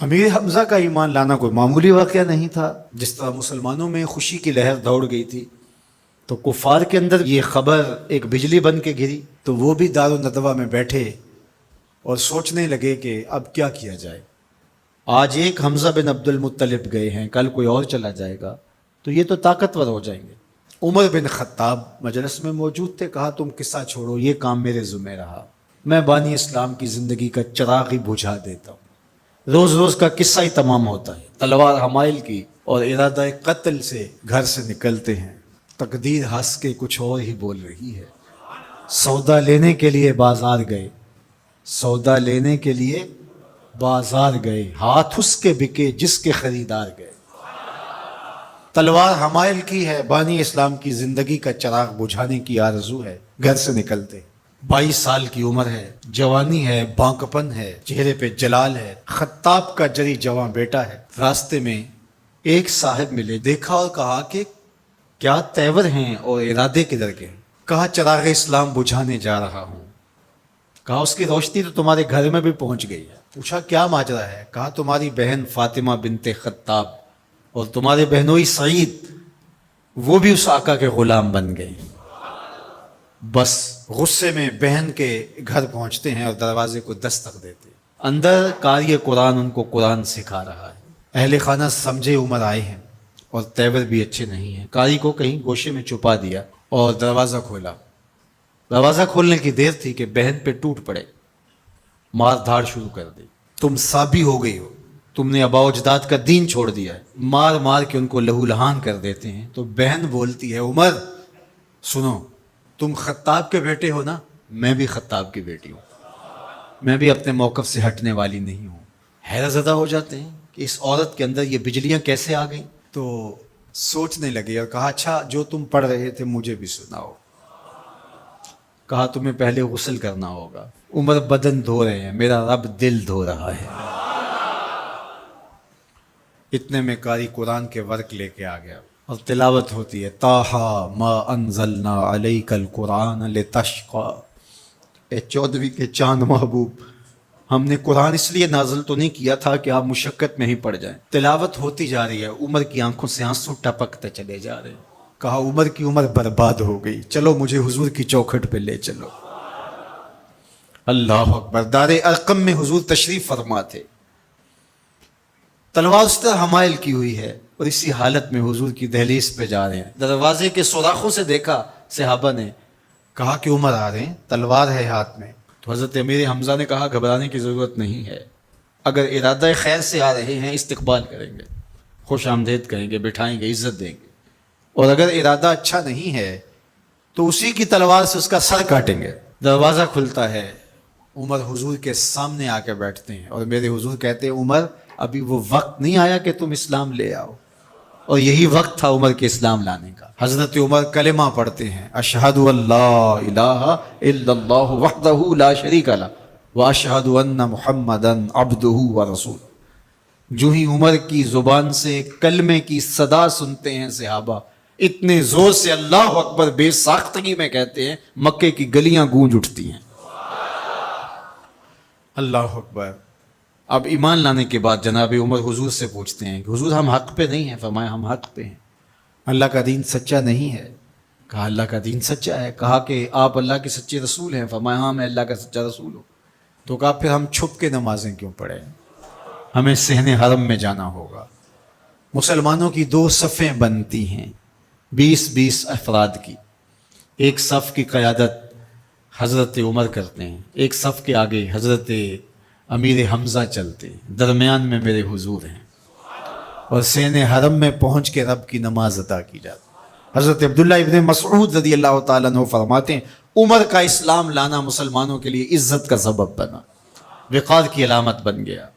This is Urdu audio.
امیر حمزہ کا ایمان لانا کوئی معمولی واقعہ نہیں تھا. جس طرح مسلمانوں میں خوشی کی لہر دوڑ گئی تھی تو کفار کے اندر یہ خبر ایک بجلی بن کے گری، تو وہ بھی دارالندوہ میں بیٹھے اور سوچنے لگے کہ اب کیا کیا جائے. آج ایک حمزہ بن عبد المطلب گئے ہیں، کل کوئی اور چلا جائے گا تو یہ تو طاقتور ہو جائیں گے. عمر بن خطاب مجلس میں موجود تھے. کہا تم قصہ چھوڑو، یہ کام میرے ذمہ رہا، میں بانی اسلام کی زندگی کا چراغ ہی بجھا دیتا ہوں. روز روز کا قصہ ہی تمام ہوتا ہے. تلوار حمائل کی اور ارادہ قتل سے گھر سے نکلتے ہیں. تقدیر ہنس کے کچھ اور ہی بول رہی ہے. سودا لینے کے لیے بازار گئے، سودا لینے کے لیے بازار گئے، ہاتھ اس کے بکے جس کے خریدار گئے. تلوار حمائل کی ہے، بانی اسلام کی زندگی کا چراغ بجھانے کی آرزو ہے. گھر سے نکلتے 22 سال کی عمر ہے، جوانی ہے، بانکپن ہے، چہرے پہ جلال ہے. خطاب کا جری جواں بیٹا ہے. راستے میں ایک صاحب ملے، دیکھا اور کہا کہ کیا تیور ہیں اور ارادے کدھر کے ہیں؟ کہا چراغ اسلام بجھانے جا رہا ہوں. کہا اس کی روشنی تو تمہارے گھر میں بھی پہنچ گئی ہے. پوچھا کیا ماجرا ہے؟ کہا تمہاری بہن فاطمہ بنت خطاب اور تمہارے بہنوئی سعید وہ بھی اس آقا کے غلام بن گئے. بس غصے میں بہن کے گھر پہنچتے ہیں اور دروازے کو دستک دیتے ہیں. اندر قاری قرآن ان کو قرآن سکھا رہا ہے. اہل خانہ سمجھے عمر آئے ہیں اور تیور بھی اچھے نہیں ہیں. قاری کو کہیں گوشے میں چھپا دیا اور دروازہ کھولا. دروازہ کھولنے کی دیر تھی کہ بہن پہ ٹوٹ پڑے، مار دھاڑ شروع کر دی. تم سابی ہو گئی ہو، تم نے آباء و اجداد کا دین چھوڑ دیا ہے. مار مار کے ان کو لہو لہان کر دیتے ہیں. تو بہن بولتی ہے عمر سنو، تم خطاب کے بیٹے ہو نا، میں بھی خطاب کی بیٹی ہوں، میں بھی اپنے موقف سے ہٹنے والی نہیں ہوں. حیرت زدہ ہو جاتے ہیں کہ اس عورت کے اندر یہ بجلیاں کیسے آ گئیں. تو سوچنے لگے اور کہا اچھا جو تم پڑھ رہے تھے مجھے بھی سناؤ. کہا تمہیں پہلے غسل کرنا ہوگا. عمر بدن دھو رہے ہیں، میرا رب دل دھو رہا ہے. اتنے میں قاری قرآن کے ورق لے کے آ گیا اور تلاوت ہوتی ہے طٰہٰ ما انزلنا علیک القرآن لتشقیٰ. اے 14ویں کے چاند محبوب، ہم نے قرآن اس لیے نازل تو نہیں کیا تھا کہ آپ مشقت میں ہی پڑ جائیں. تلاوت ہوتی جا رہی ہے، عمر کی آنکھوں سے آنسو ٹپکتے چلے جا رہے ہیں. کہا عمر کی عمر برباد ہو گئی، چلو مجھے حضور کی چوکھٹ پہ لے چلو. اللہ اکبر. دار ارقم میں حضور تشریف فرما تھے. تلوار اس طرح حمائل کی ہوئی ہے اور اسی حالت میں حضور کی دہلیز پہ جا رہے ہیں. دروازے کے سوراخوں سے دیکھا صحابہ نے، کہا کہ عمر آ رہے ہیں، تلوار ہے ہاتھ میں. تو حضرت امیر حمزہ نے کہا گھبرانے کی ضرورت نہیں ہے، اگر ارادہ خیر سے آ رہے ہیں استقبال کریں گے، خوش آمدید کہیں گے، بٹھائیں گے، عزت دیں گے. اور اگر ارادہ اچھا نہیں ہے تو اسی کی تلوار سے اس کا سر کاٹیں گے. دروازہ کھلتا ہے، عمر حضور کے سامنے آ کے بیٹھتے ہیں اور میرے حضور کہتے ہیں عمر ابھی وہ وقت نہیں آیا کہ تم اسلام لے آؤ. اور یہی وقت تھا عمر کے اسلام لانے کا. حضرت عمر کلمہ پڑھتے ہیں اشہد ان لا الہ الا اللہ وحدہ لا شریک لہ واشہد ان محمدا عبدہ ورسولہ. جو ہی عمر کی زبان سے کلمے کی صدا سنتے ہیں صحابہ اتنے زور سے اللہ اکبر بے ساختگی میں کہتے ہیں مکے کی گلیاں گونج اٹھتی ہیں. اللہ اکبر. اب ایمان لانے کے بعد جناب عمر حضور سے پوچھتے ہیں کہ حضور ہم حق پہ نہیں ہیں. فرمایا ہم حق پہ ہیں، اللہ کا دین سچا نہیں ہے. کہا اللہ کا دین سچا ہے. کہا کہ آپ اللہ کے سچے رسول ہیں. فرمایا ہاں میں اللہ کا سچا رسول ہوں. تو کہا پھر ہم چھپ کے نمازیں کیوں پڑھیں، ہمیں صحن حرم میں جانا ہوگا. مسلمانوں کی 2 صفیں بنتی ہیں 20-20 افراد کی. ایک صف کی قیادت حضرت عمر کرتے ہیں، ایک صف کے آگے حضرت امیر حمزہ چلتے ہیں، درمیان میں میرے حضور ہیں اور صحن حرم میں پہنچ کے رب کی نماز ادا کی جاتی. حضرت عبداللہ ابن مسعود رضی اللہ تعالیٰ عنہ فرماتے ہیں عمر کا اسلام لانا مسلمانوں کے لیے عزت کا سبب بنا، وقار کی علامت بن گیا.